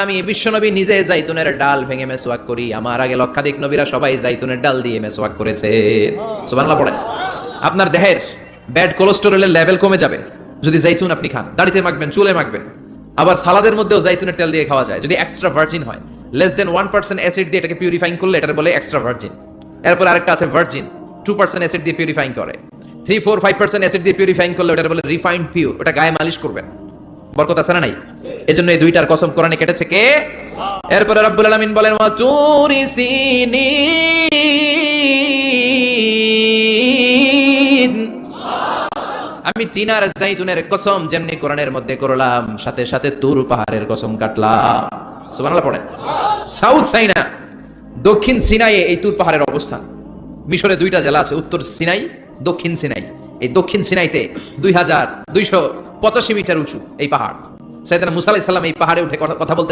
আমি বিশ্বনবী নিজে জাইতুনের ডাল ভেঙে মেসওয়াক করি, আমার আগে লক্ষাধিক নবীরা সবাই জাইতুনের ডাল দিয়ে মেসওয়াক করেছে। সুবহানাল্লাহ পড়েন। আপনার দেহের ব্যাড কোলেস্টেরলের লেভেল কমে যাবে যদি জাইতুন আপনি খান। দাড়িতে মাখবেন, চুলে মাখবেন। আবার সালাদের মধ্যেও জাইতুনের তেল দিয়ে খাওয়া যায় যদি এক্সট্রা ভার্জিন হয়। লেস দেন 1% অ্যাসিড দিয়ে এটাকে পিউরিফাইং করলে এটা বলে এক্সট্রা ভার্জিন। এরপর আরেকটা আছে ভার্জিন, 2% অ্যাসিড দিয়ে পিউরিফাইং করে। 3, 4, 5% অ্যাসিড দিয়ে পিউরিফাইং করলে ওটা বলে রিফাইন্ড পিওর। ওটা গায়ে মালিশ করবেন, বরকত আছে না নাই? এজন্য এই দুইটার কসম কোরআনে কেটেছে কে? এরপরে রব্বুল আলামিন বলেন ওয়া তুরি সিনিন, আমি তিন আর জাইতুনের কসম যেমনি কোরআনের মধ্যে করলাম, সাথে সাথে তুর পাহাড়ের কসম কাটলাম। সুবহানাল্লাহ পড়েন। সাউথ সাইনা, দক্ষিণ সিনাইয়ে এই তুর পাহাড়ের অবস্থান। মিশরে দুইটা জেলা আছে, উত্তর সিনাই, দক্ষিণ সিনাই। এই দক্ষিণ সিনাইতে 2285 মিটার উঁচু এই পাহাড়। সাইয়েদনা মুসা আলাইহিস সালাম এই পাহাড়ে উঠে কথা বলতেন।